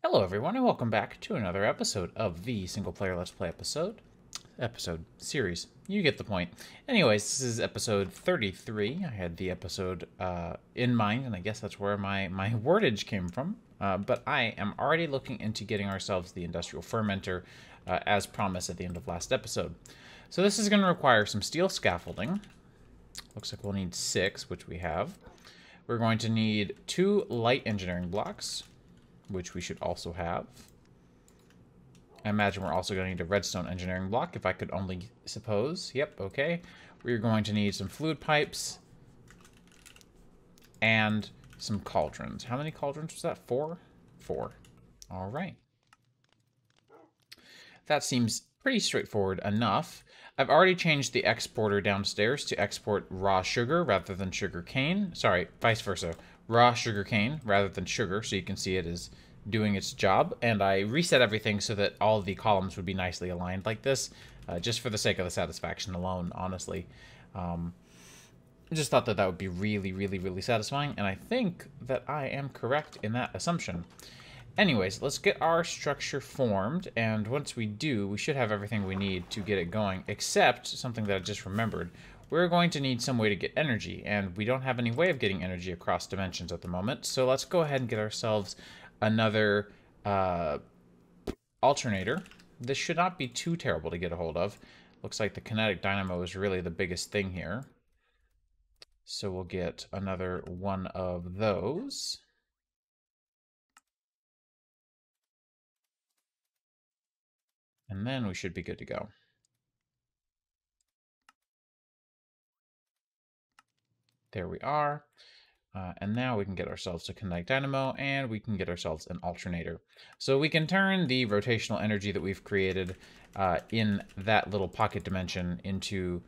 Hello everyone and welcome back to another episode of the single player let's play series. You get the point. Anyways, this is episode 33. I had the episode in mind, and I guess that's where my wordage came from. But I am already looking into getting ourselves the industrial fermenter as promised at the end of last episode. So this is going to require some steel scaffolding. Looks like we'll need 6, which we have. We're going to need 2 light engineering blocks, which we should also have. I imagine we're also going to need a redstone engineering block, if I could only suppose. Yep, okay. We're going to need some fluid pipes and some cauldrons. How many cauldrons was that? 4? 4. All right. That seems pretty straightforward enough. I've already changed the exporter downstairs to export raw sugar rather than sugar cane. Sorry, vice versa. Raw sugar cane rather than sugar, so you can see it is doing its job. And I reset everything so that all the columns would be nicely aligned like this, just for the sake of the satisfaction alone, honestly. I just thought that that would be really, really, really satisfying, and I think that I am correct in that assumption. Anyways, let's get our structure formed, and once we do, we should have everything we need to get it going, except something that I just remembered. We're going to need some way to get energy, and we don't have any way of getting energy across dimensions at the moment, so let's go ahead and get ourselves another alternator. This should not be too terrible to get a hold of. Looks like the kinetic dynamo is really the biggest thing here. So we'll get another one of those. And then we should be good to go. There we are. And now we can get ourselves a kinetic dynamo, and we can get ourselves an alternator. So we can turn the rotational energy that we've created in that little pocket dimension into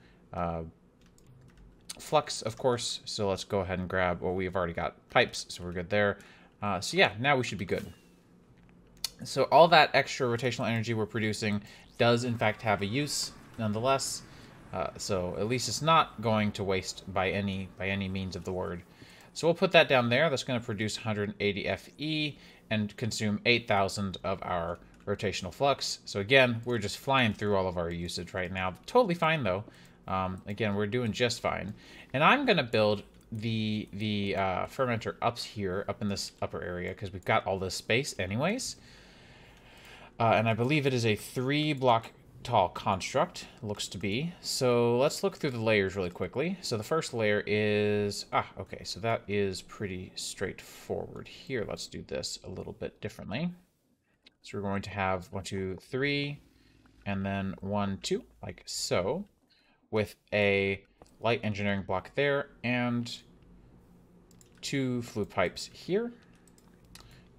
flux, of course. So let's go ahead and grab, well, we've already got pipes, so we're good there. So yeah, now we should be good. So all that extra rotational energy we're producing does in fact have a use nonetheless. So at least it's not going to waste by any means of the word. So we'll put that down there. That's going to produce 180 Fe and consume 8,000 of our rotational flux. So again, we're just flying through all of our usage right now. Totally fine though. Again, we're doing just fine. And I'm going to build the fermenter up here, up in this upper area, because we've got all this space anyways. And I believe it is a 3-block tall construct, looks to be. So let's look through the layers really quickly. So the first layer is, okay, so that is pretty straightforward. Here, let's do this a little bit differently. So we're going to have 1, 2, 3, and then 1, 2, like so, with a light engineering block there, and 2 fluid pipes here.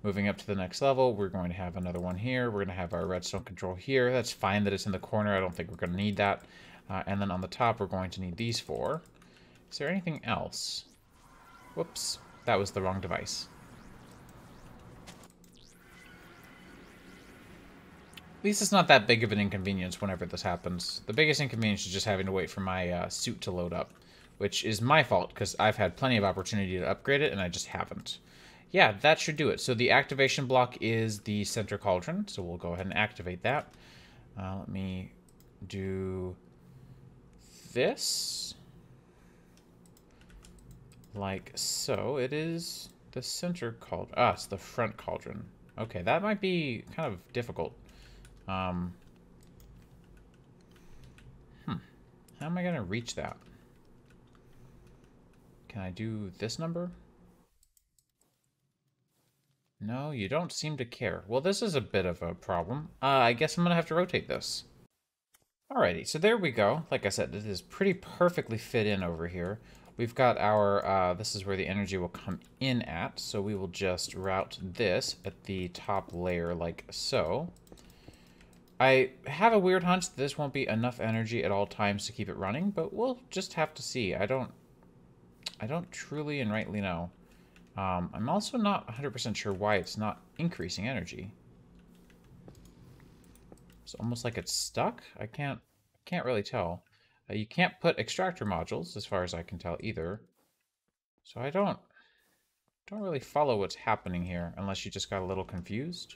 Moving up to the next level, we're going to have another one here. We're going to have our redstone control here. That's fine that it's in the corner. I don't think we're going to need that. And then on the top, we're going to need these 4. Is there anything else? Whoops, that was the wrong device. At least it's not that big of an inconvenience whenever this happens. The biggest inconvenience is just having to wait for my suit to load up, which is my fault because I've had plenty of opportunity to upgrade it and I just haven't. Yeah, that should do it. So the activation block is the center cauldron, so we'll go ahead and activate that. Let me do this. Like so. It is the center cauldron. It's the front cauldron. Okay, that might be kind of difficult. How am I going to reach that? Can I do this number? No, you don't seem to care. Well, this is a bit of a problem. I guess I'm going to have to rotate this. Alrighty, so there we go. Like I said, it is pretty perfectly fit in over here. We've got our, this is where the energy will come in at, so we will just route this at the top layer like so. I have a weird hunch that this won't be enough energy at all times to keep it running, but we'll just have to see. I don't truly and rightly know. I'm also not 100% sure why it's not increasing energy. It's almost like it's stuck. I can't really tell. You can't put extractor modules, as far as I can tell, either. So I don't really follow what's happening here, unless you just got a little confused.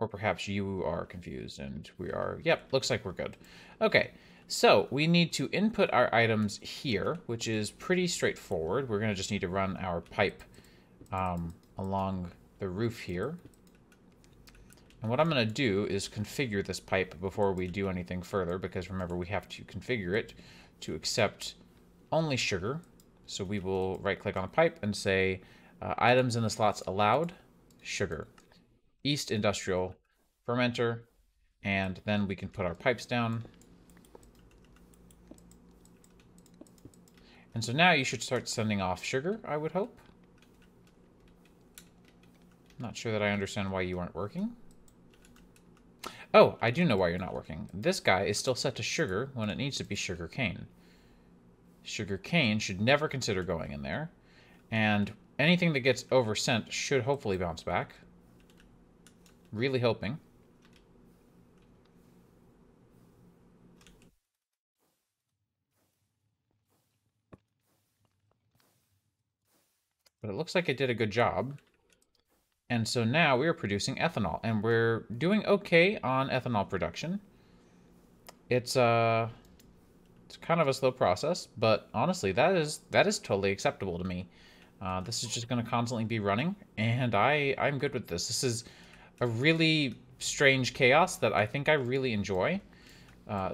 Or perhaps you are confused and we are... Yep, looks like we're good. Okay, so we need to input our items here, which is pretty straightforward. We're going to just need to run our pipe along the roof here. And what I'm going to do is configure this pipe before we do anything further, because remember, we have to configure it to accept only sugar. So we will right-click on the pipe and say, items in the slots allowed, sugar. East Industrial Fermenter, and then we can put our pipes down. And so now you should start sending off sugar, I would hope. Not sure that I understand why you aren't working. Oh, I do know why you're not working. This guy is still set to sugar when it needs to be sugar cane. Sugar cane should never consider going in there. And anything that gets oversent should hopefully bounce back. Really hoping. But it looks like it did a good job. And so now we are producing ethanol, and we're doing okay on ethanol production. It's kind of a slow process, but honestly, that is totally acceptable to me. This is just going to constantly be running, and I'm good with this. This is a really strange chaos that I think I really enjoy.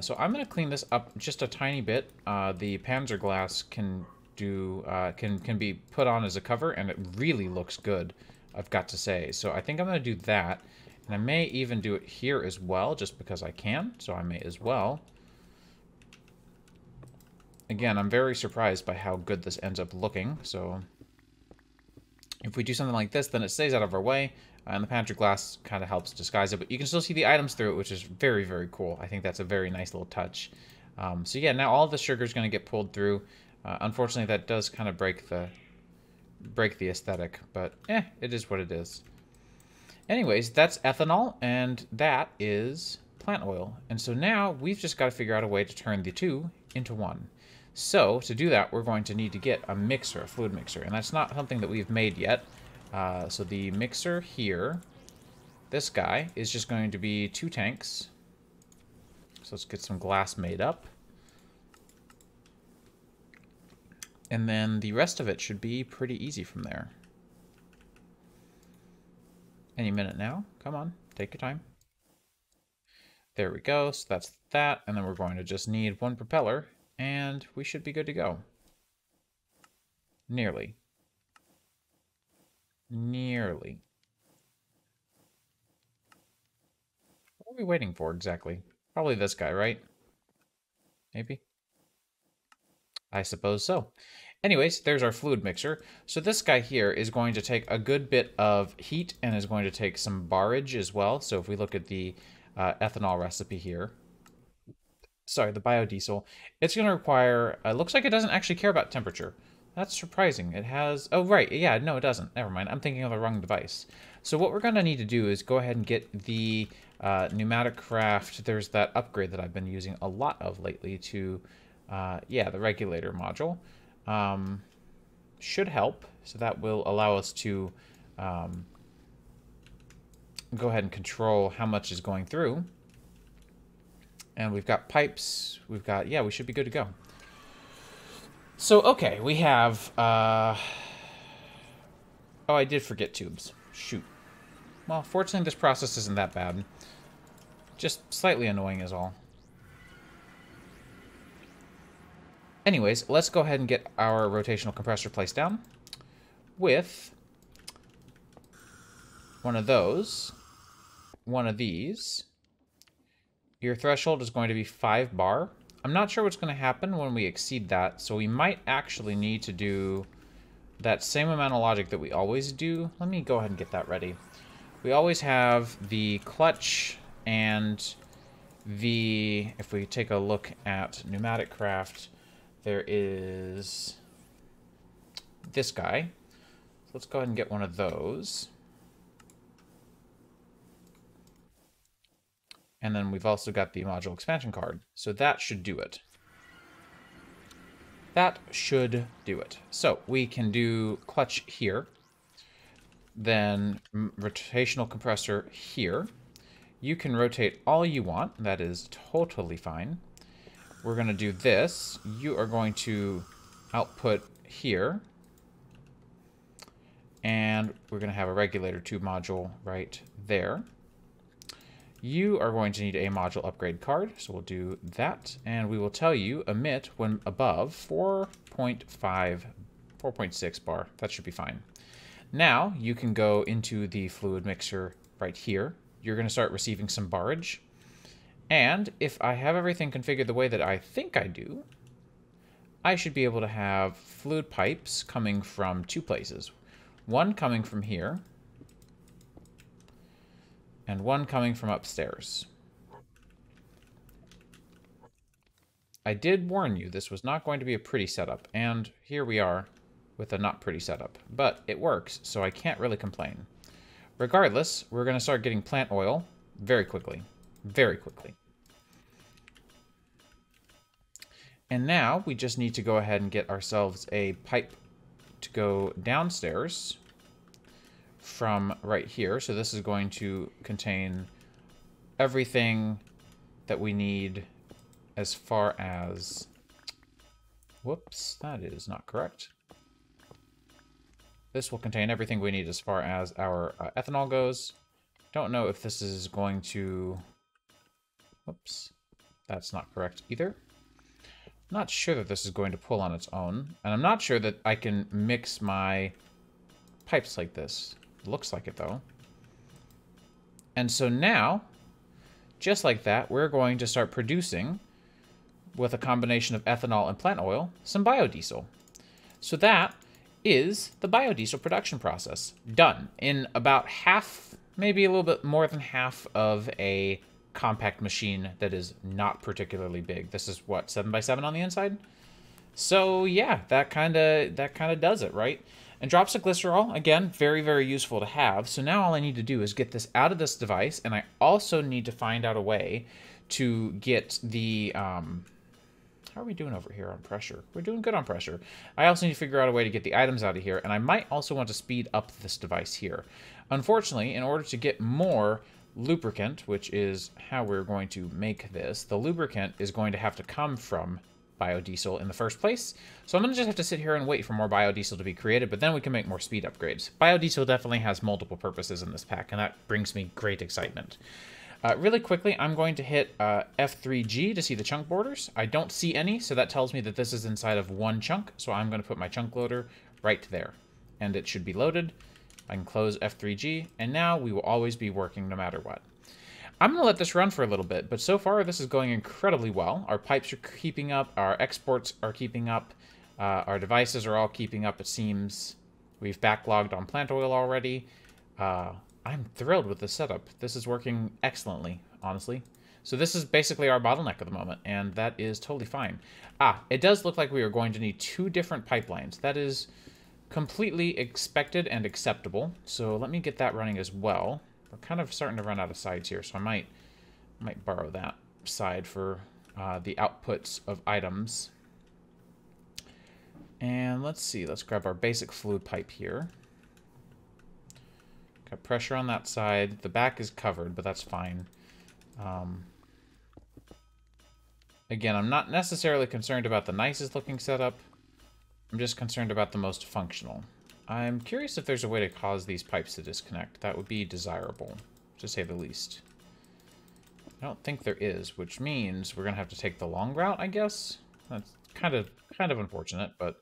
So I'm going to clean this up just a tiny bit. The Panzer glass can be put on as a cover, and it really looks good, I've got to say. So I think I'm going to do that, and I may even do it here as well, just because I can. So I may as well. Again, I'm very surprised by how good this ends up looking. So if we do something like this, then it stays out of our way, and the Pantry glass kind of helps disguise it. But you can still see the items through it, which is very, very cool. I think that's a very nice little touch. So yeah, now all of the sugar is going to get pulled through. Unfortunately, that does kind of break the aesthetic, but it is what it is. Anyways, that's ethanol, and that is plant oil. And so now we've just got to figure out a way to turn the two into one. So to do that, we're going to need to get a mixer, a fluid mixer, and that's not something that we've made yet. So the mixer here, this guy, is just going to be 2 tanks. So let's get some glass made up. And then the rest of it should be pretty easy from there. Any minute now. Come on, take your time. There we go. So that's that. And then we're going to just need 1 propeller, and we should be good to go. Nearly. Nearly. What are we waiting for exactly? Probably this guy, right? Maybe? I suppose so. Anyways, there's our fluid mixer. So this guy here is going to take a good bit of heat and is going to take some barrage as well. So if we look at the ethanol recipe here, sorry, the biodiesel, it's going to require, looks like it doesn't actually care about temperature. That's surprising. It has, oh right, yeah, no it doesn't. Never mind, I'm thinking of the wrong device. So what we're going to need to do is go ahead and get the pneumatic craft. There's that upgrade that I've been using a lot of lately to, yeah, the regulator module. Should help. So that will allow us to go ahead and control how much is going through. And we've got pipes. We've got, yeah, we should be good to go. So, okay, we have, oh, I did forget tubes. Shoot. Well, fortunately, this process isn't that bad. Just slightly annoying is all. Anyways, let's go ahead and get our rotational compressor placed down with one of those, one of these. Your threshold is going to be 5 bar. I'm not sure what's going to happen when we exceed that, so we might actually need to do that same amount of logic that we always do. Let me go ahead and get that ready. We always have the clutch and the, if we take a look at pneumatic craft, there is this guy. So let's go ahead and get one of those. And then we've also got the module expansion card. So that should do it. That should do it. So we can do clutch here. Then rotational compressor here. You can rotate all you want. That is totally fine. We're going to do this. You are going to output here. And we're going to have a regulator tube module right there. You are going to need a module upgrade card, so we'll do that. And we will tell you emit when above 4.6 bar. That should be fine. Now you can go into the fluid mixer right here. You're going to start receiving some barrage. And if I have everything configured the way that I think I do, I should be able to have fluid pipes coming from two places. One coming from here, and one coming from upstairs. I did warn you this was not going to be a pretty setup, and here we are with a not pretty setup. But it works, so I can't really complain. Regardless, we're going to start getting plant oil very quickly. Very quickly. And now we just need to go ahead and get ourselves a pipe to go downstairs from right here. So this is going to contain everything that we need as far as... Whoops, that is not correct. This will contain everything we need as far as our ethanol goes. Don't know if this is going to... Whoops, that's not correct either. Not sure that this is going to pull on its own. And I'm not sure that I can mix my pipes like this. Looks like it, though. And so now, just like that, we're going to start producing, with a combination of ethanol and plant oil, some biodiesel. So that is the biodiesel production process. Done in about half, maybe a little bit more than half of a compact machine that is not particularly big. This is what, 7x7 on the inside? So yeah, that kind of does it, right? And drops of glycerol, again, very, very useful to have. So now all I need to do is get this out of this device, and I also need to find out a way to get the, how are we doing over here on pressure? We're doing good on pressure. I also need to figure out a way to get the items out of here, and I might also want to speed up this device here. Unfortunately, in order to get more lubricant, which is how we're going to make this, the lubricant is going to have to come from biodiesel in the first place. So I'm going to just have to sit here and wait for more biodiesel to be created, but then we can make more speed upgrades. Biodiesel definitely has multiple purposes in this pack, and that brings me great excitement. Really quickly, I'm going to hit F3G to see the chunk borders. I don't see any, so that tells me that this is inside of one chunk, so I'm going to put my chunk loader right there, and it should be loaded. I can close F3G, and now we will always be working no matter what. I'm going to let this run for a little bit, but so far this is going incredibly well. Our pipes are keeping up, our exports are keeping up, our devices are all keeping up, it seems. We've backlogged on plant oil already. I'm thrilled with this setup. This is working excellently, honestly. So this is basically our bottleneck at the moment, and that is totally fine. It does look like we are going to need two different pipelines. That is completely expected and acceptable. So let me get that running as well. We're kind of starting to run out of sides here, so I might borrow that side for the outputs of items. And let's see, let's grab our basic fluid pipe here. Got pressure on that side. The back is covered, but that's fine. Again, I'm not necessarily concerned about the nicest looking setup. I'm just concerned about the most functional. I'm curious if there's a way to cause these pipes to disconnect. That would be desirable, to say the least. I don't think there is, which means we're going to have to take the long route, I guess. That's kind of unfortunate, but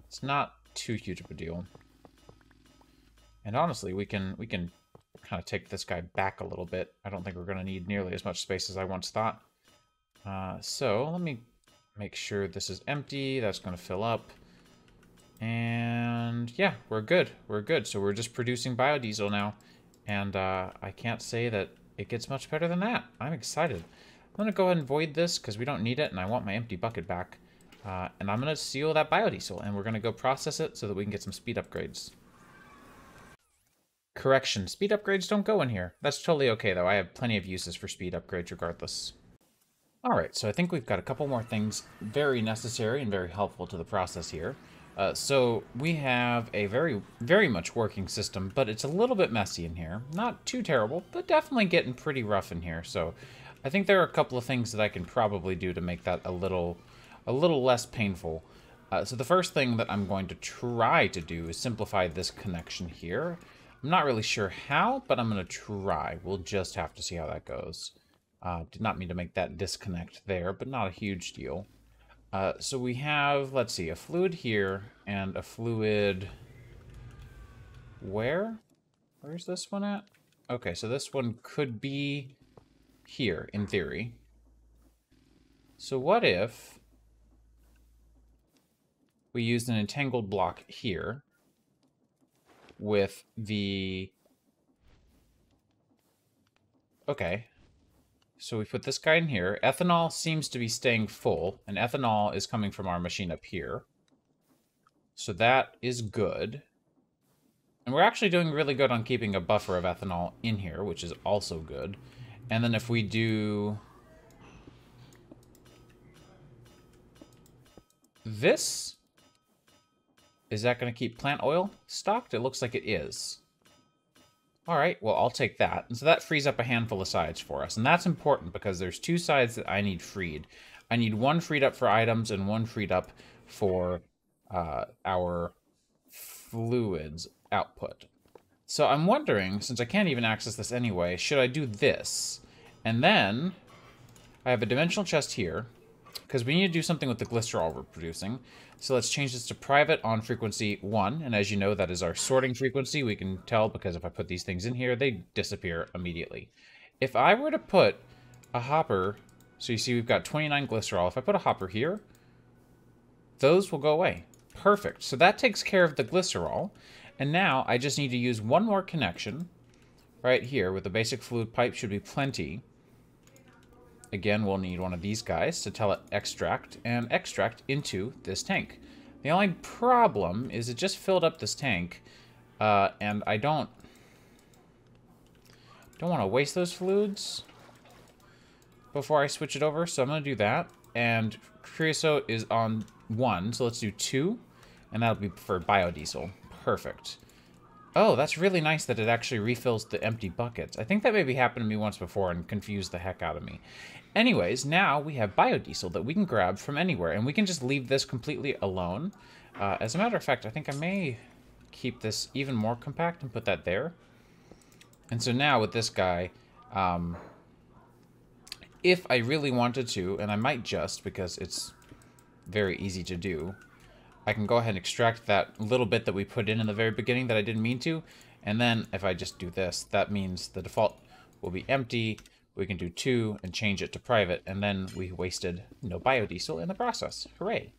it's not too huge of a deal. And honestly, we can kind of take this guy back a little bit. I don't think we're going to need nearly as much space as I once thought. So let me make sure this is empty. That's going to fill up. And yeah, we're good. We're good. So we're just producing biodiesel now. And I can't say that it gets much better than that. I'm excited. I'm going to go ahead and void this because we don't need it and I want my empty bucket back. And I'm going to seal that biodiesel and we're going to go process it so that we can get some speed upgrades. Correction, speed upgrades don't go in here. That's totally okay though. I have plenty of uses for speed upgrades regardless. Alright, so I think we've got a couple more things very necessary and very helpful to the process here. So we have a very much working system, but it's a little bit messy in here. Not too terrible, but definitely getting pretty rough in here. So I think there are a couple of things that I can probably do to make that a little less painful. So the first thing that I'm going to try to do is simplify this connection here. I'm not really sure how, but I'm going to try. We'll just have to see how that goes. Did not mean to make that disconnect there, but not a huge deal. So we have, let's see, a fluid here and a fluid... Where? Where's this one at? Okay, so this one could be here, in theory. So what if we used an entangled block here with the... Okay. So we put this guy in here. Ethanol seems to be staying full, and ethanol is coming from our machine up here. So that is good. And we're actually doing really good on keeping a buffer of ethanol in here, which is also good. And then if we do this, is that going to keep plant oil stocked? It looks like it is. All right, well, I'll take that. And so that frees up a handful of sides for us. And that's important because there's two sides that I need freed. I need one freed up for items and one freed up for our fluids output. So I'm wondering, since I can't even access this anyway, should I do this? And then I have a dimensional chest here because we need to do something with the glycerol we're producing. So let's change this to private on frequency 1. And as you know, that is our sorting frequency. We can tell because if I put these things in here, they disappear immediately. If I were to put a hopper, so you see we've got 29 glycerol. If I put a hopper here, those will go away. Perfect. So that takes care of the glycerol. And now I just need to use one more connection right here with the basic fluid pipe should be plenty. Again, we'll need one of these guys to tell it extract and extract into this tank. The only problem is it just filled up this tank, and I don't want to waste those fluids before I switch it over, so I'm going to do that. And creosote is on 1, so let's do 2, and that'll be for biodiesel. Perfect. Oh, that's really nice that it actually refills the empty buckets. I think that maybe happened to me once before and confused the heck out of me. Anyways, now we have biodiesel that we can grab from anywhere, and we can just leave this completely alone. As a matter of fact, I think I may keep this even more compact and put that there. And so now with this guy, if I really wanted to, and I might just because it's very easy to do, I can go ahead and extract that little bit that we put in the very beginning that I didn't mean to. And then if I just do this, that means the default will be empty. We can do 2 and change it to private. And then we wasted no biodiesel in the process. Hooray.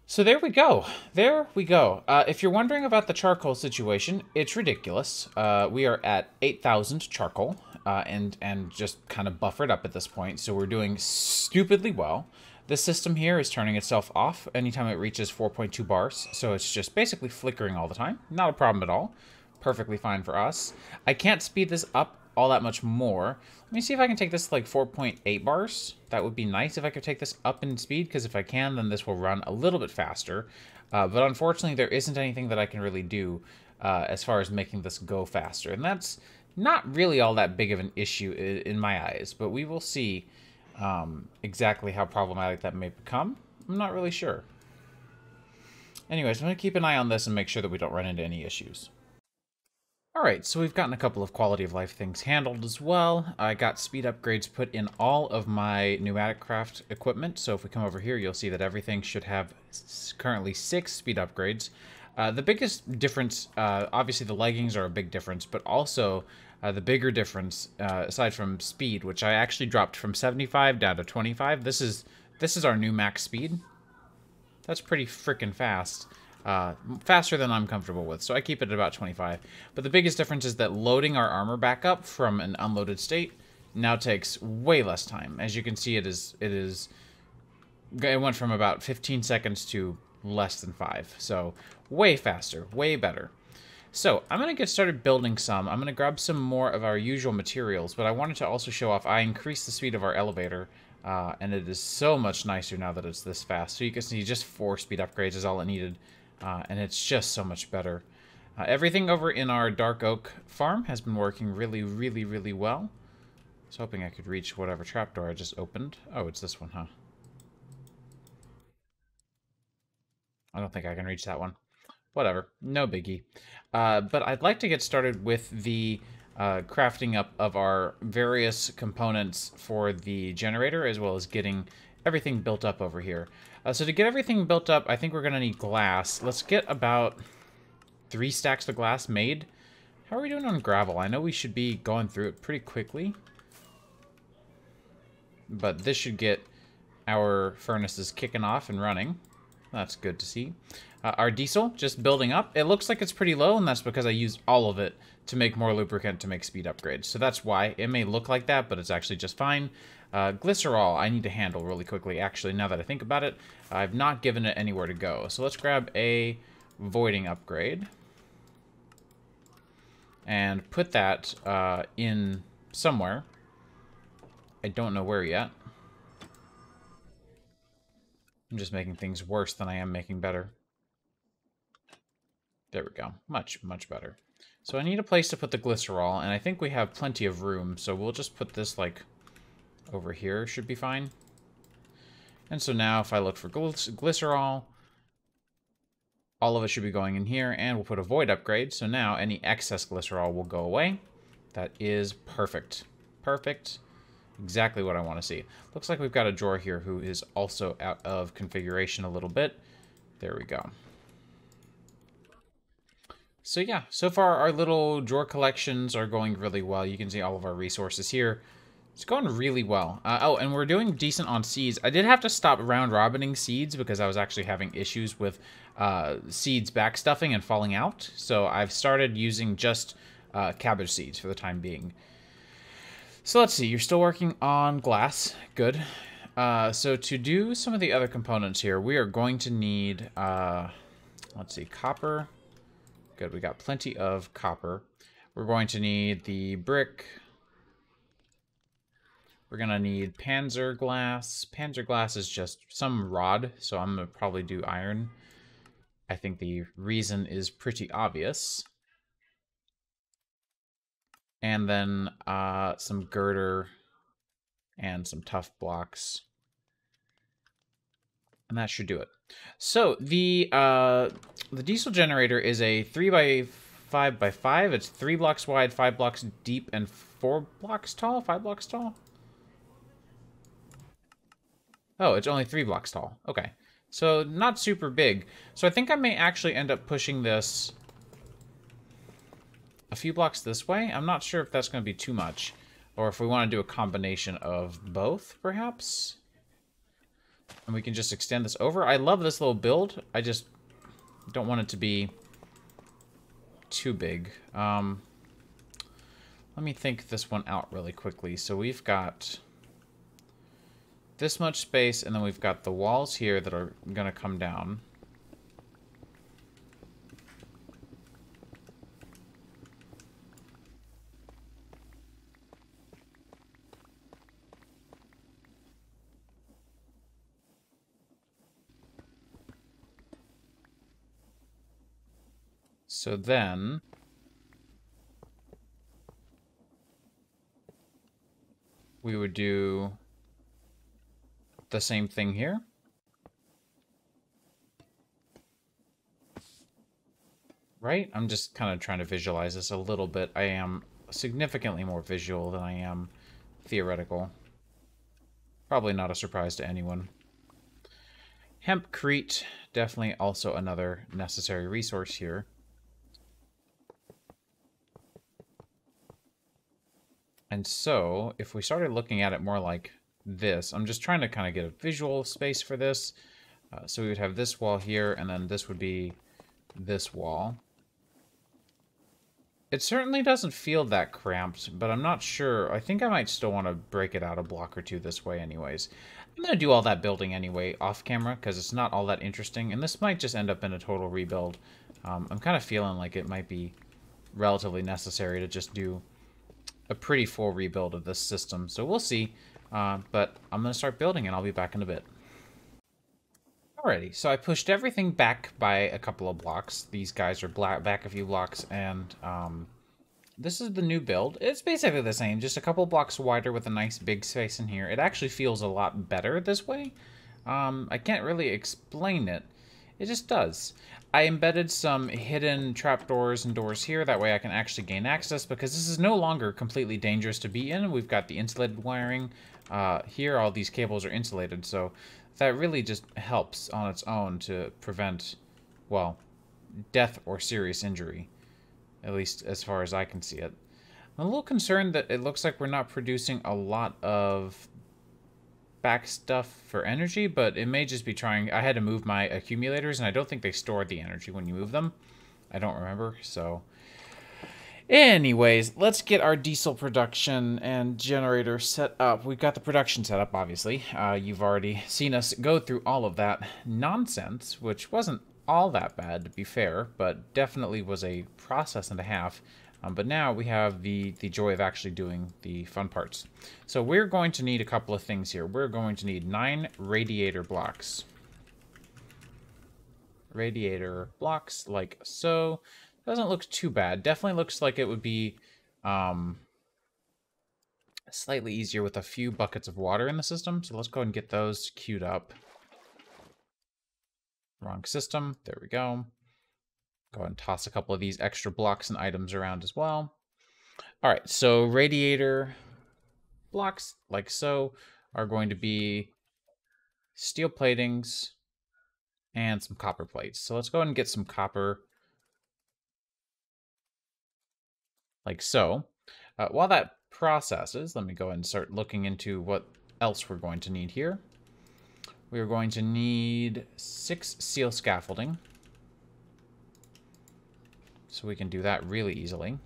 So there we go. There we go. If you're wondering about the charcoal situation, it's ridiculous. We are at 8,000 charcoal and just kind of buffered up at this point. So we're doing stupidly well. This system here is turning itself off anytime it reaches 4.2 bars, so it's just basically flickering all the time. Not a problem at all. Perfectly fine for us. I can't speed this up all that much more. Let me see if I can take this to like 4.8 bars. That would be nice if I could take this up in speed, because if I can, then this will run a little bit faster. But unfortunately, there isn't anything that I can really do as far as making this go faster. And that's not really all that big of an issue in my eyes, but we will see exactly how problematic that may become. I'm not really sure. Anyways, I'm going to keep an eye on this and make sure that we don't run into any issues. Alright, so we've gotten a couple of quality of life things handled as well. I got speed upgrades put in all of my pneumatic craft equipment, so if we come over here, you'll see that everything should have currently 6 speed upgrades. The biggest difference, obviously the leggings are a big difference, but also the bigger difference, aside from speed, which I actually dropped from 75 down to 25. This is our new max speed. That's pretty freaking fast. Faster than I'm comfortable with, so I keep it at about 25. But the biggest difference is that loading our armor back up from an unloaded state now takes way less time. As you can see, it went from about 15 seconds to less than 5. So way faster, way better. So I'm going to get started building some. I'm going to grab some more of our usual materials, but I wanted to also show off I increased the speed of our elevator And it is so much nicer now that it's this fast. So you can see just 4 speed upgrades is all it needed. And it's just so much better. Everything over in our Dark Oak farm has been working really, really, really well. I was hoping I could reach whatever trapdoor I just opened. Oh, it's this one, huh? I don't think I can reach that one. Whatever, no biggie. But I'd like to get started with the crafting up of our various components for the generator, as well as getting everything built up over here. So to get everything built up, I think we're going to need glass. Let's get about 3 stacks of glass made. How are we doing on gravel? I know we should be going through it pretty quickly. But this should get our furnaces kicking off and running. That's good to see. Our diesel, just building up. It looks like it's pretty low, and that's because I used all of it to make more lubricant to make speed upgrades. So that's why. It may look like that, but it's actually just fine. Glycerol, I need to handle really quickly. Actually, now that I think about it, I've not given it anywhere to go. So let's grab a voiding upgrade. And put that in somewhere. I don't know where yet. I'm just making things worse than I am making better. There we go. Much, much better. So I need a place to put the glycerol, and I think we have plenty of room, so we'll just put this, like, over here. Should be fine. And so now if I look for glycerol, all of it should be going in here, and we'll put a void upgrade, so now any excess glycerol will go away. That is perfect. Perfect. Exactly what I want to see. Looks like we've got a drawer here who is also out of configuration a little bit. There we go. So yeah, so far our little drawer collections are going really well. You can see all of our resources here. It's going really well. Oh, and we're doing decent on seeds. I did have to stop round robining seeds because I was actually having issues with seeds backstuffing and falling out. So I've started using just cabbage seeds for the time being. So let's see, you're still working on glass. Good. So to do some of the other components here, we are going to need, let's see, copper. Good, we got plenty of copper. We're going to need the brick. We're going to need panzer glass. Panzer glass is just some rod, so I'm going to probably do iron. I think the reason is pretty obvious. And then some girder and some tough blocks. And that should do it. So the diesel generator is a 3x5x5. It's 3 blocks wide, 5 blocks deep, and 4 blocks tall? 5 blocks tall? Oh, it's only 3 blocks tall. Okay. So not super big. So I think I may actually end up pushing this a few blocks this way. I'm not sure if that's going to be too much, or if we want to do a combination of both, perhaps. And we can just extend this over. I love this little build. I just don't want it to be too big. Let me think this one out really quickly. So we've got this much space, and then we've got the walls here that are going to come down. So then we would do the same thing here. Right? I'm just kind of trying to visualize this a little bit. I am significantly more visual than I am theoretical. Probably not a surprise to anyone. Hempcrete, definitely also another necessary resource here. And so, if we started looking at it more like this, I'm just trying to kind of get a visual space for this. So we would have this wall here, and then this would be this wall. It certainly doesn't feel that cramped, but I'm not sure. I think I might still want to break it out a block or two this way anyways. I'm going to do all that building anyway off camera, because it's not all that interesting, and this might just end up in a total rebuild. I'm kind of feeling like it might be relatively necessary to just do a pretty full rebuild of this system, so we'll see. But I'm going to start building and I'll be back in a bit. Alrighty, so I pushed everything back by a couple of blocks. These guys are back a few blocks, and this is the new build. It's basically the same, just a couple blocks wider with a nice big space in here. It actually feels a lot better this way. I can't really explain it. It just does. I embedded some hidden trapdoors and doors here. That way I can actually gain access, because this is no longer completely dangerous to be in. We've got the insulated wiring. Here, all these cables are insulated, so that really just helps on its own to prevent, well, death or serious injury. At least as far as I can see it. I'm a little concerned that it looks like we're not producing a lot of back stuff for energy, but it may just be trying. I had to move my accumulators, and I don't think they store the energy when you move them. I don't remember, so... Anyways, let's get our diesel production and generator set up. We've got the production set up, obviously. You've already seen us go through all of that nonsense, which wasn't all that bad, to be fair, but definitely was a process and a half. But now we have the joy of actually doing the fun parts. So we're going to need a couple of things here. We're going to need 9 radiator blocks. Radiator blocks, like so. Doesn't look too bad. Definitely looks like it would be slightly easier with a few buckets of water in the system. So let's go ahead and get those queued up. Wrong system. There we go. Go ahead and toss a couple of these extra blocks and items around as well. All right, so radiator blocks, like so, are going to be steel platings and some copper plates. So let's go ahead and get some copper, like so. While that processes, let me go ahead and start looking into what else we're going to need here. We're going to need 6 steel scaffolding. So we can do that really easily.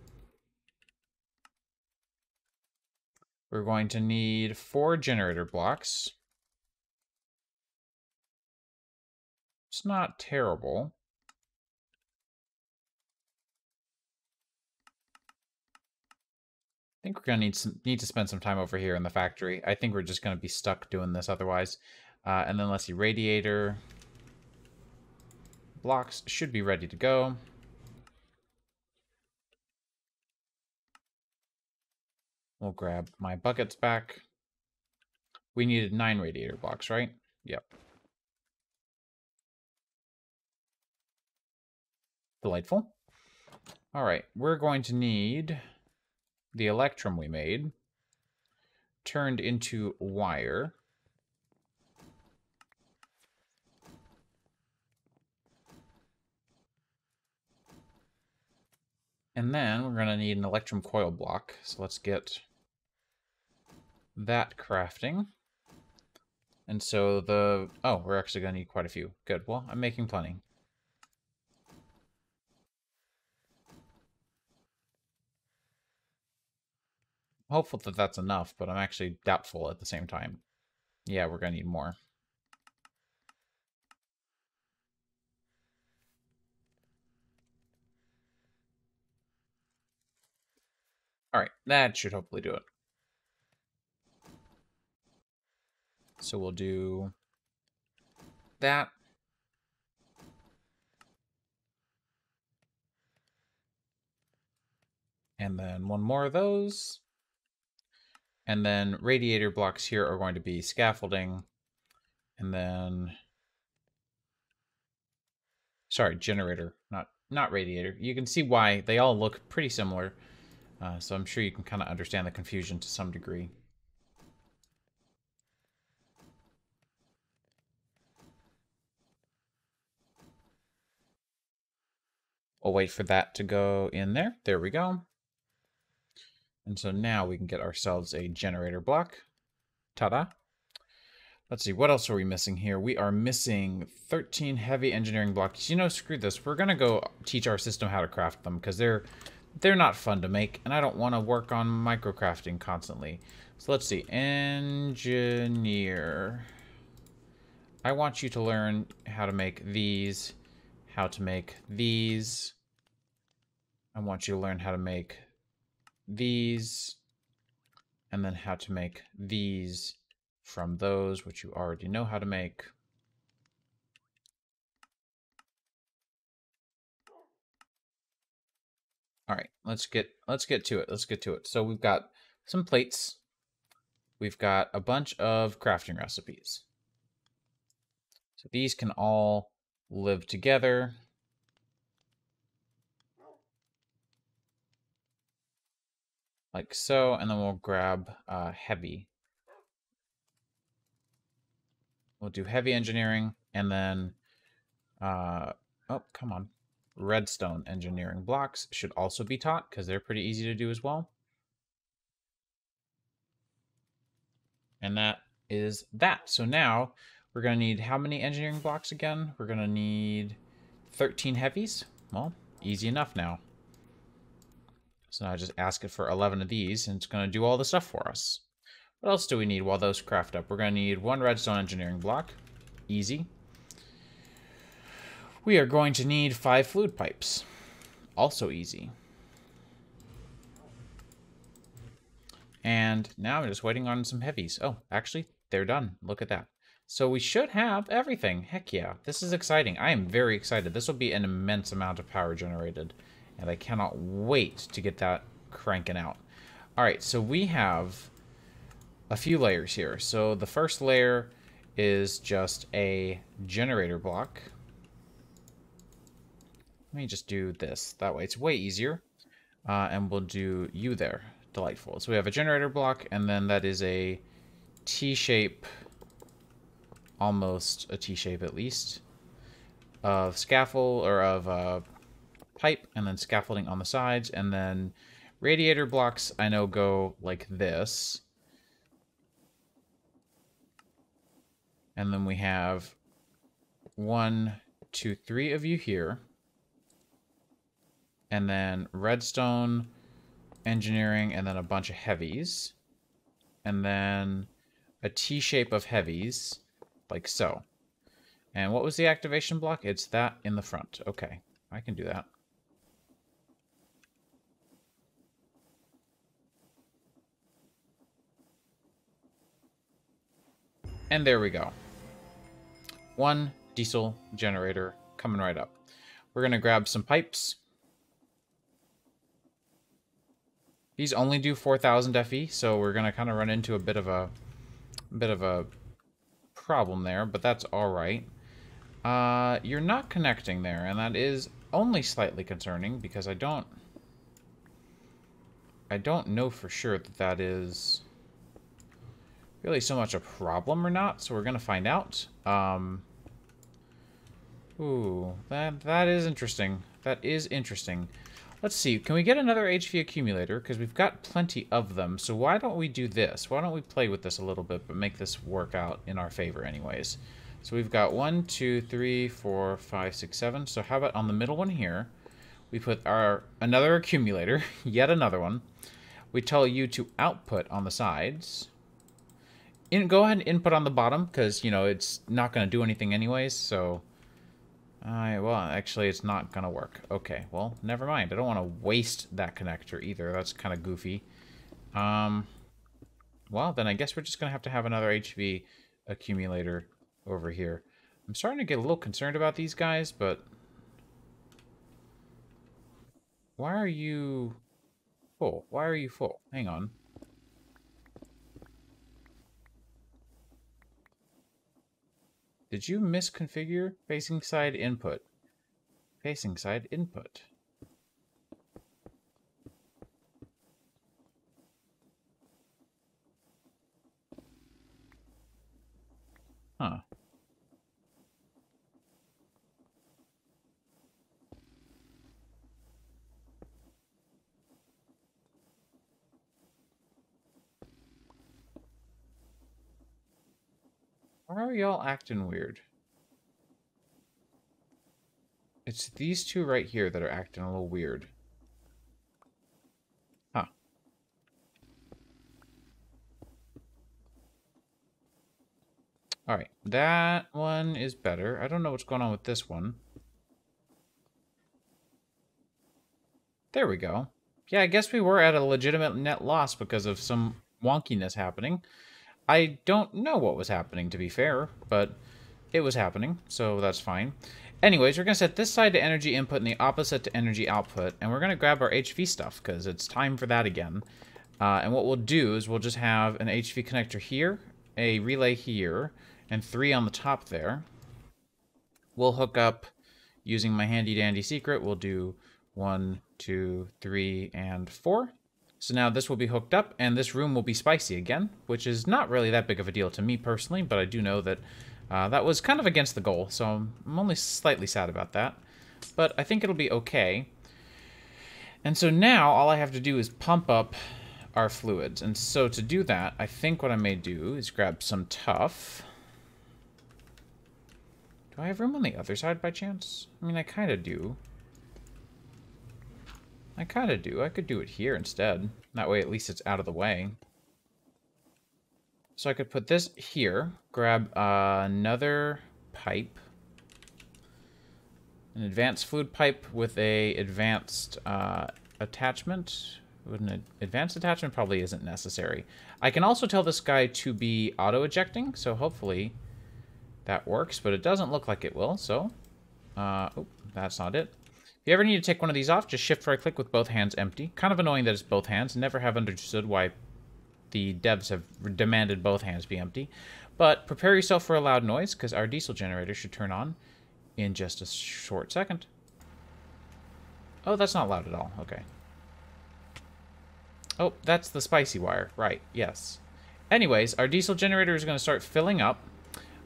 We're going to need 4 generator blocks. It's not terrible. I think we're gonna need to spend some time over here in the factory. I think we're just gonna be stuck doing this otherwise. And then let's see, radiator blocks should be ready to go. We'll grab my buckets back. We needed 9 radiator blocks, right? Yep. Delightful. All right, we're going to need the electrum we made turned into wire. And then we're going to need an electrum coil block. So let's get that crafting. And so oh, we're actually going to need quite a few. Good. Well, I'm making plenty. Hopeful that that's enough, but I'm actually doubtful at the same time. Yeah, we're going to need more. All right, that should hopefully do it. So we'll do that. And then 1 more of those. And then radiator blocks here are going to be scaffolding. And then... Sorry, generator, not radiator. You can see why they all look pretty similar. So I'm sure you can kind of understand the confusion to some degree. We'll wait for that to go in there. There we go. And so now we can get ourselves a generator block. Ta-da. Let's see, what else are we missing here? We are missing 13 heavy engineering blocks. You know, screw this. We're going to go teach our system how to craft them, because they're not fun to make, and I don't want to work on microcrafting constantly. So let's see. Engineer. I want you to learn how to make these, how to make these. I want you to learn how to make these, and then how to make these from those, which you already know how to make. All right, let's get to it. Let's get to it. So we've got some plates. We've got a bunch of crafting recipes. So these can all live together. Like so, and then we'll grab heavy. We'll do heavy engineering, and then, oh, come on. Redstone engineering blocks should also be taught, because they're pretty easy to do as well. And that is that. So now, we're going to need how many engineering blocks again? We're going to need 13 heavies. Well, easy enough now. So now I just ask it for 11 of these, and it's going to do all the stuff for us. What else do we need while those craft up? We're going to need 1 redstone engineering block. Easy. We are going to need 5 fluid pipes. Also easy. And now I'm just waiting on some heavies. Oh, actually, they're done. Look at that. So we should have everything. Heck yeah. This is exciting. I am very excited. This will be an immense amount of power generated. And I cannot wait to get that cranking out. All right, so we have a few layers here. So the first layer is just a generator block. Let me just do this. That way it's way easier. And we'll do you there. Delightful. So we have a generator block, and then that is a T-shape, almost a T-shape at least, of scaffold, or of pipe, and then scaffolding on the sides, and then radiator blocks I know go like this. And then we have 1, 2, 3 of you here. And then redstone engineering, and then a bunch of heavies. And then a T-shape of heavies, like so. And what was the activation block? It's that in the front. Okay, I can do that. And there we go. 1 diesel generator coming right up. We're going to grab some pipes. These only do 4,000 FE, so we're going to kind of run into a bit of a problem there, but that's all right. You're not connecting there, and that is only slightly concerning because I don't know for sure that that is really so much a problem or not, so we're going to find out. Ooh, that is interesting. That is interesting. Let's see, can we get another HV accumulator? Because we've got plenty of them, so why don't we do this? Why don't we play with this a little bit, but make this work out in our favor anyways? So we've got 1, 2, 3, 4, 5, 6, 7. So how about on the middle one here, we put another accumulator, yet another one. We tell you to output on the sides. Go ahead and input on the bottom, because, you know, it's not going to do anything anyways, so... well, actually, it's not going to work. Okay, well, never mind. I don't want to waste that connector either. That's kind of goofy. Well, then I guess we're just going to have another HV accumulator over here. I'm starting to get a little concerned about these guys, but... Why are you full? Why are you full? Hang on. Did you misconfigure facing side input? Facing side input. Huh. Why are y'all acting weird? It's these two right here that are acting a little weird. Huh. Alright, that one is better. I don't know what's going on with this one. There we go. Yeah, I guess we were at a legitimate net loss because of some wonkiness happening. I don't know what was happening, to be fair, but it was happening, so that's fine. Anyways, we're going to set this side to energy input and the opposite to energy output, and we're going to grab our HV stuff, because it's time for that again. And what we'll do is we'll just have an HV connector here, a relay here, and 3 on the top there. We'll hook up, using my handy-dandy secret, we'll do 1, 2, 3, and 4. So now this will be hooked up, and this room will be spicy again, which is not really that big of a deal to me personally, but I do know that that was kind of against the goal, so I'm only slightly sad about that. But I think it'll be okay. And so now all I have to do is pump up our fluids. And so to do that, I think what I may do is grab some tuff. Do I have room on the other side by chance? I mean, I kind of do. I could do it here instead. That way at least it's out of the way. So I could put this here, grab another pipe, an advanced fluid pipe with a advanced attachment. An advanced attachment probably isn't necessary. I can also tell this guy to be auto-ejecting, so hopefully that works, but it doesn't look like it will, so... oh, that's not it. If you ever need to take one of these off, just shift-right-click with both hands empty. Kind of annoying that it's both hands. Never have understood why the devs have demanded both hands be empty. But prepare yourself for a loud noise, because our diesel generator should turn on in just a short second. Oh, that's not loud at all. Okay. Oh, that's the spicy wire. Right, yes. Anyways, our diesel generator is going to start filling up.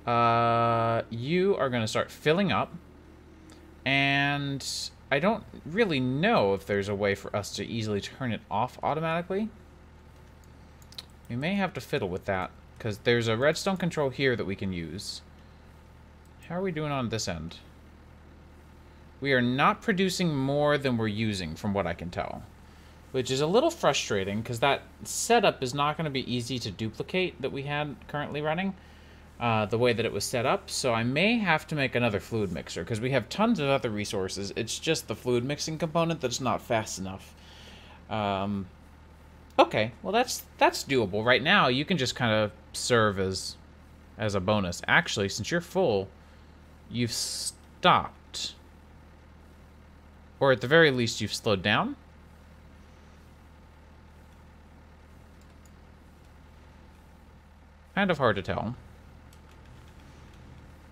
You are going to start filling up. And I don't really know if there's a way for us to easily turn it off automatically. We may have to fiddle with that, because there's a redstone control here that we can use. How are we doing on this end? We are not producing more than we're using, from what I can tell. Which is a little frustrating, because that setup is not going to be easy to duplicate that we had currently running. The way that it was set up. So I may have to make another fluid mixer, because we have tons of other resources. It's just the fluid mixing component that's not fast enough. Okay, well that's doable. Right now, you can just kind of serve as a bonus. Actually, since you're full, you've stopped. Or at the very least, you've slowed down. Kind of hard to tell.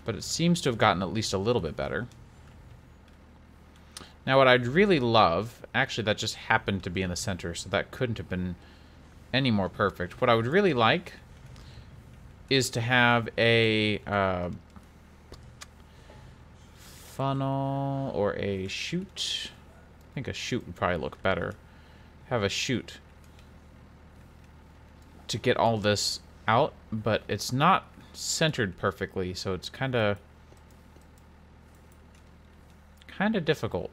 But it seems to have gotten at least a little bit better. Now what I'd really love, actually that just happened to be in the center, so that couldn't have been any more perfect. What I would really like is to have a funnel or a chute. I think a chute would probably look better. Have a chute to get all this out, but it's not centered perfectly, so it's kind of difficult.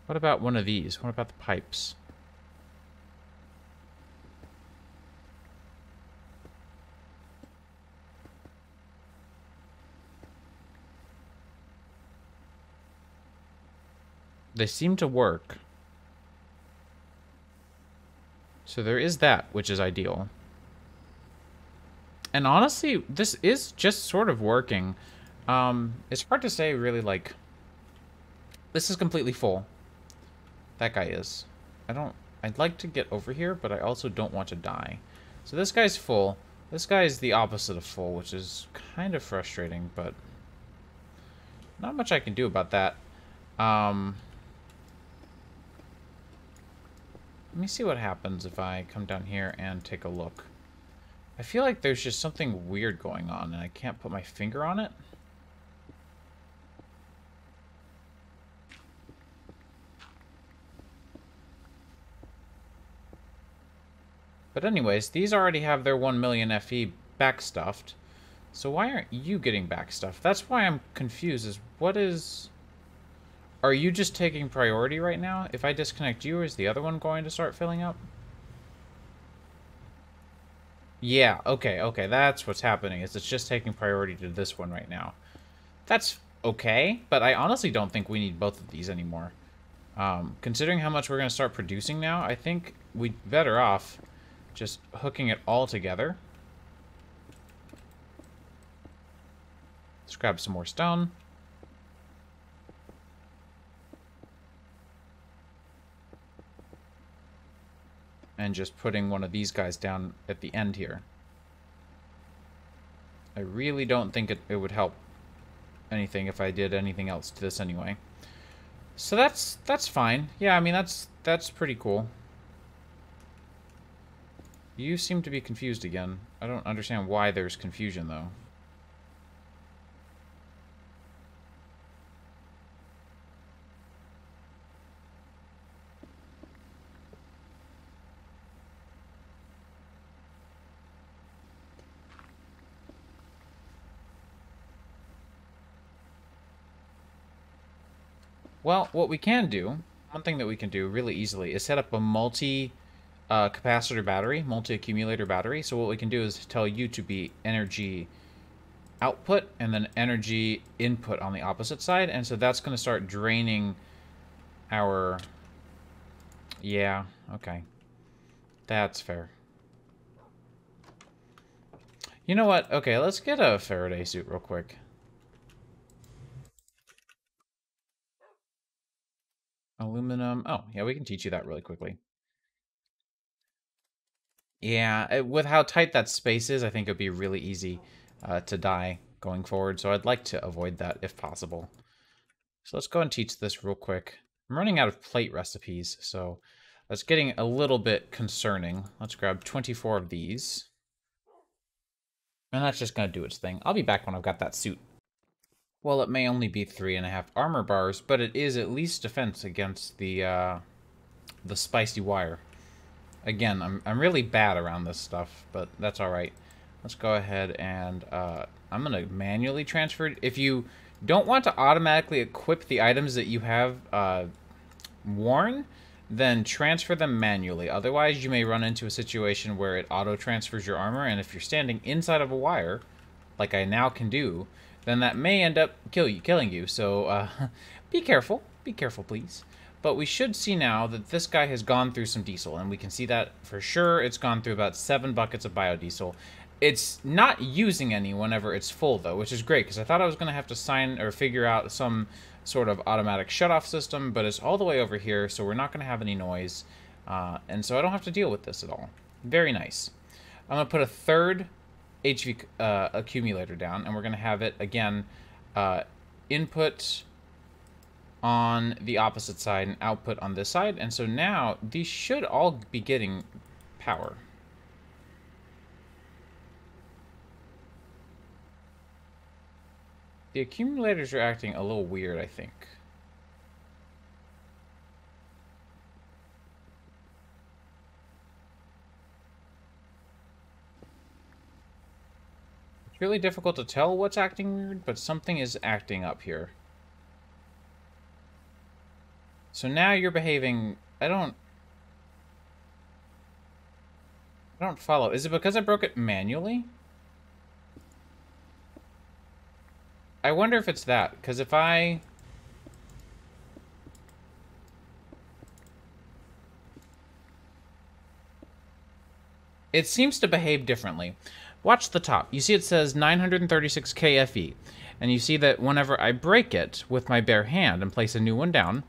What about one of these? What about the pipes? They seem to work. So there is that, which is ideal. And honestly, this is just sort of working. It's hard to say, really, like... This is completely full. That guy is. I'd like to get over here, but I also don't want to die. So this guy's full. This guy is the opposite of full, which is kind of frustrating, but... Not much I can do about that. Let me see what happens if I come down here and take a look. I feel like there's just something weird going on, and I can't put my finger on it. But anyways, these already have their 1 million FE backstuffed. So why aren't you getting backstuffed? That's why I'm confused, is what is... Are you just taking priority right now? If I disconnect you, is the other one going to start filling up? Yeah, okay, okay, that's what's happening. Is it's just taking priority to this one right now. That's okay, but I honestly don't think we need both of these anymore. Considering how much we're going to start producing now, I think we'd better off just hooking it all together. Let's grab some more stone. And just putting one of these guys down at the end here. I really don't think it would help anything if I did anything else to this anyway. So that's fine. Yeah, I mean that's pretty cool. You seem to be confused again. I don't understand why there's confusion though. Well, what we can do, one thing that we can do really easily is set up a multi-capacitor battery, multi-accumulator battery. So what we can do is tell you to be energy output and then energy input on the opposite side. And so that's going to start draining our... Yeah, okay. That's fair. You know what? Okay, let's get a Faraday suit real quick. Aluminum. Oh, yeah, we can teach you that really quickly. Yeah, with how tight that space is, I think it'd be really easy to die going forward. So I'd like to avoid that if possible. So let's go and teach this real quick. I'm running out of plate recipes, so that's getting a little bit concerning. Let's grab 24 of these. And that's just going to do its thing. I'll be back when I've got that suit. Well, it may only be 3.5 armor bars, but it is at least defense against the spicy wire. Again, I'm really bad around this stuff, but that's all right. Let's go ahead and I'm going to manually transfer it. If you don't want to automatically equip the items that you have worn, then transfer them manually. Otherwise, you may run into a situation where it auto-transfers your armor, and if you're standing inside of a wire, like I now can do, then that may end up killing you. So be careful. Be careful, please. But we should see now that this guy has gone through some diesel, and we can see that for sure. It's gone through about 7 buckets of biodiesel. It's not using any whenever it's full, though, which is great, because I thought I was going to have to sign or figure out some sort of automatic shutoff system, but it's all the way over here, so we're not going to have any noise, and so I don't have to deal with this at all. Very nice. I'm going to put a third HV accumulator down, and we're going to have it, again, input on the opposite side and output on this side, and so now these should all be getting power. The accumulators are acting a little weird, I think. It's really difficult to tell what's acting weird, but something is acting up here. So now you're behaving... I don't follow. Is it because I broke it manually? I wonder if it's that, because if I... It seems to behave differently. Watch the top. You see it says 936 KFE. And you see that whenever I break it with my bare hand and place a new one down,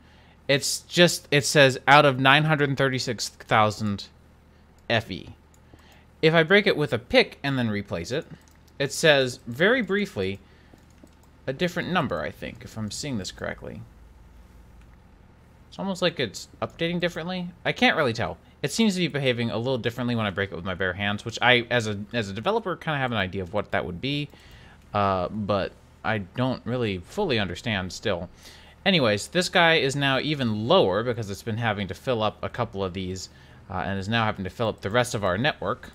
it says out of 936,000 FE. If I break it with a pick and then replace it, it says very briefly a different number, I think, if I'm seeing this correctly. It's almost like it's updating differently. I can't really tell. It seems to be behaving a little differently when I break it with my bare hands, which I, as a developer, kind of have an idea of what that would be, but I don't really fully understand still. Anyways, this guy is now even lower because it's been having to fill up a couple of these and is now having to fill up the rest of our network.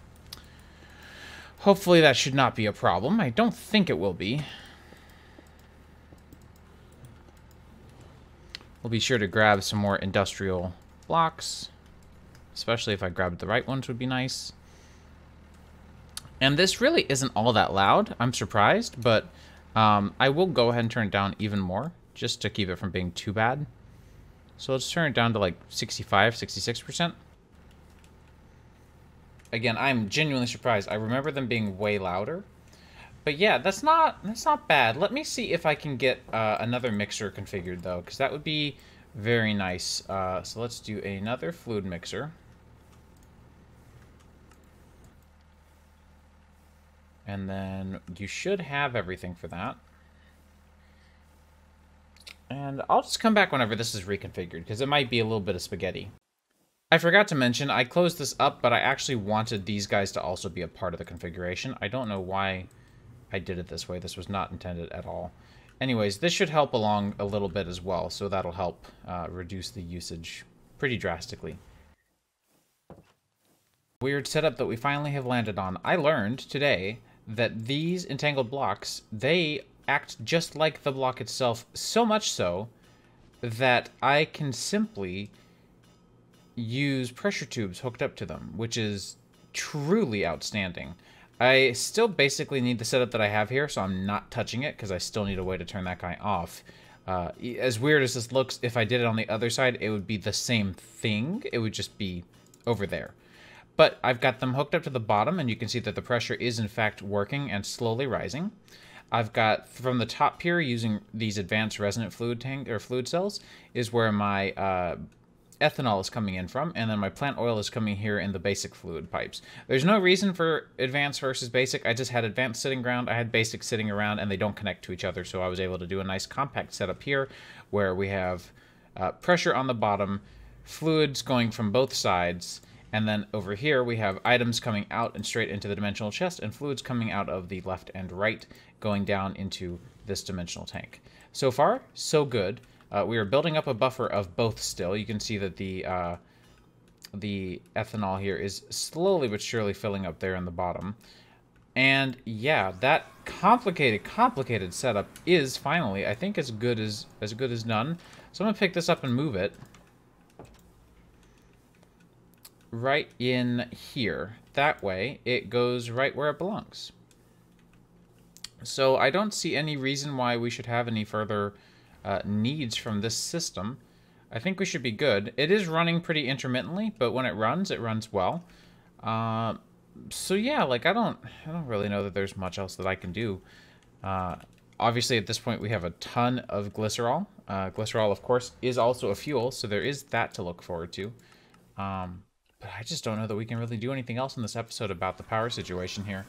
Hopefully that should not be a problem. I don't think it will be. We'll be sure to grab some more industrial blocks. Especially if I grabbed the right ones would be nice. And this really isn't all that loud. I'm surprised, but I will go ahead and turn it down even more just to keep it from being too bad. So let's turn it down to like 65, 66%. Again, I'm genuinely surprised. I remember them being way louder. But yeah, that's not bad. Let me see if I can get another mixer configured though, because that would be very nice. So let's do another fluid mixer. And then you should have everything for that. And I'll just come back whenever this is reconfigured, because it might be a little bit of spaghetti. I forgot to mention, I closed this up, but I actually wanted these guys to also be a part of the configuration. I don't know why I did it this way. This was not intended at all. Anyways, this should help along a little bit as well, so that'll help reduce the usage pretty drastically. Weird setup that we finally have landed on. I learned today that these entangled blocks, they act just like the block itself, so much so that I can simply use pressure tubes hooked up to them, which is truly outstanding. I still basically need the setup that I have here, so I'm not touching it because I still need a way to turn that guy off. As weird as this looks, if I did it on the other side, it would be the same thing. It would just be over there. But I've got them hooked up to the bottom, and you can see that the pressure is in fact working and slowly rising. I've got from the top here, using these advanced resonant fluid tank or fluid cells, is where my ethanol is coming in from, and then my plant oil is coming here in the basic fluid pipes. There's no reason for advanced versus basic. I just had advanced sitting around, I had basic sitting around, and they don't connect to each other, so I was able to do a nice compact setup here where we have pressure on the bottom, fluids going from both sides, and then over here we have items coming out and straight into the dimensional chest, and fluids coming out of the left and right going down into this dimensional tank. So far, so good. We are building up a buffer of both still. You can see that the ethanol here is slowly but surely filling up there in the bottom. And yeah, that complicated setup is finally, I think, as good as done. So I'm gonna pick this up and move it right in here. That way, it goes right where it belongs. So I don't see any reason why we should have any further needs from this system. I think we should be good. It is running pretty intermittently, but when it runs well. So yeah, like I don't really know that there's much else that I can do. Obviously, at this point, we have a ton of glycerol. Glycerol, of course, is also a fuel, so there is that to look forward to. But I just don't know that we can really do anything else in this episode about the power situation here.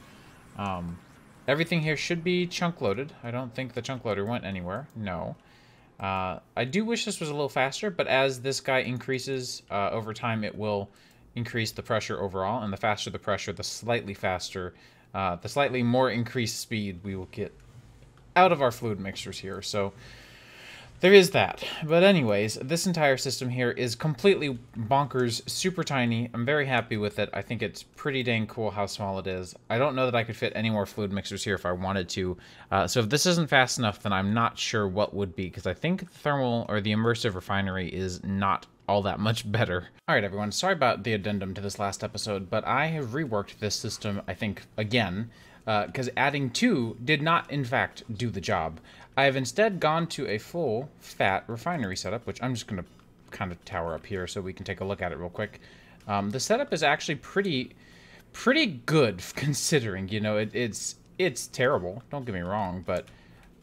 Everything here should be chunk loaded. I don't think the chunk loader went anywhere. No. I do wish this was a little faster, but as this guy increases over time, it will increase the pressure overall. And the faster the pressure, the slightly more increased speed we will get out of our fluid mixtures here. So there is that. But anyways, this entire system here is completely bonkers, super tiny. I'm very happy with it. I think it's pretty dang cool how small it is. I don't know that I could fit any more fluid mixers here if I wanted to. So if this isn't fast enough, then I'm not sure what would be, because I think the thermal or the immersive refinery is not all that much better. All right, everyone. Sorry about the addendum to this last episode, but I have reworked this system, I think, again, because adding 2 did not, in fact, do the job. I have instead gone to a full fat refinery setup, which I'm just going to kind of tower up here so we can take a look at it real quick. The setup is actually pretty good considering, you know, it's terrible. Don't get me wrong, but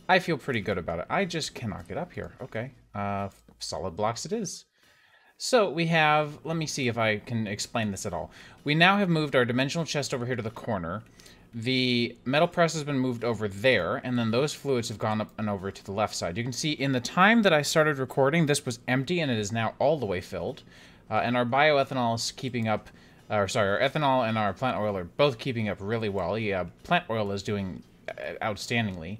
I feel pretty good about it. I just cannot get up here. Okay. Solid blocks it is. So we have, let me see if I can explain this at all. We now have moved our dimensional chest over here to the corner. The metal press has been moved over there, and then those fluids have gone up and over to the left side. You can see in the time that I started recording, this was empty, and it is now all the way filled. And our bioethanol is keeping up, our ethanol and our plant oil are both keeping up really well. Yeah, plant oil is doing outstandingly.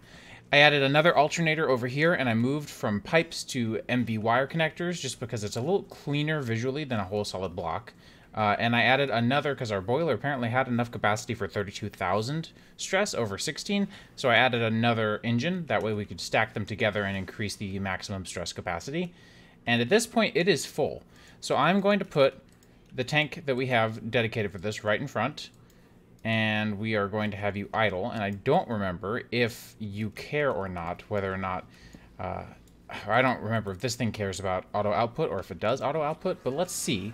I added another alternator over here, and I moved from pipes to MV wire connectors, just because it's a little cleaner visually than a whole solid block. And I added another, because our boiler apparently had enough capacity for 32,000 stress over 16, so I added another engine. That way we could stack them together and increase the maximum stress capacity. And at this point, it is full. So I'm going to put the tank that we have dedicated for this right in front, and we are going to have you idle. And I don't remember if you care or not, whether or not, I don't remember if this thing cares about auto output or if it does auto output, but let's see.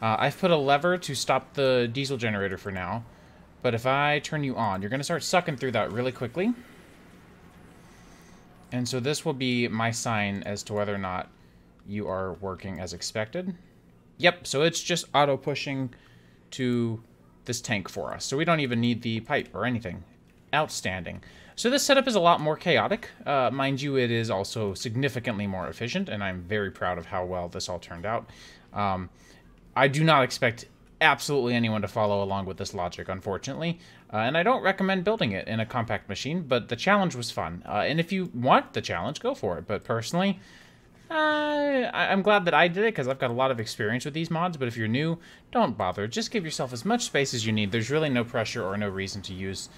I've put a lever to stop the diesel generator for now, but if I turn you on, you're going to start sucking through that really quickly. And so this will be my sign as to whether or not you are working as expected. Yep, so it's just auto pushing to this tank for us. So we don't even need the pipe or anything. Outstanding. So this setup is a lot more chaotic. Mind you, it is also significantly more efficient, and I'm very proud of how well this all turned out. I do not expect absolutely anyone to follow along with this logic, unfortunately, and I don't recommend building it in a compact machine, but the challenge was fun. And if you want the challenge, go for it. But personally, I'm glad that I did it because I've got a lot of experience with these mods, but if you're new, don't bother. Just give yourself as much space as you need. There's really no pressure or no reason to use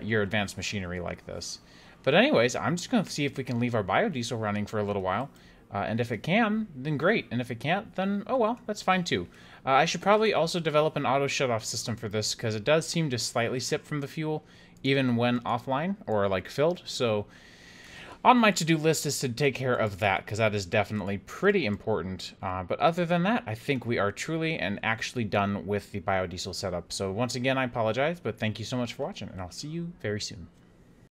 your advanced machinery like this. But anyways, I'm just going to see if we can leave our biodiesel running for a little while. And if it can, then great. And if it can't, then oh well, that's fine too. I should probably also develop an auto shutoff system for this because it does seem to slightly sip from the fuel even when offline or like filled. So on my to-do list is to take care of that because that is definitely pretty important. But other than that, I think we are truly and actually done with the biodiesel setup. So once again, I apologize, but thank you so much for watching, and I'll see you very soon.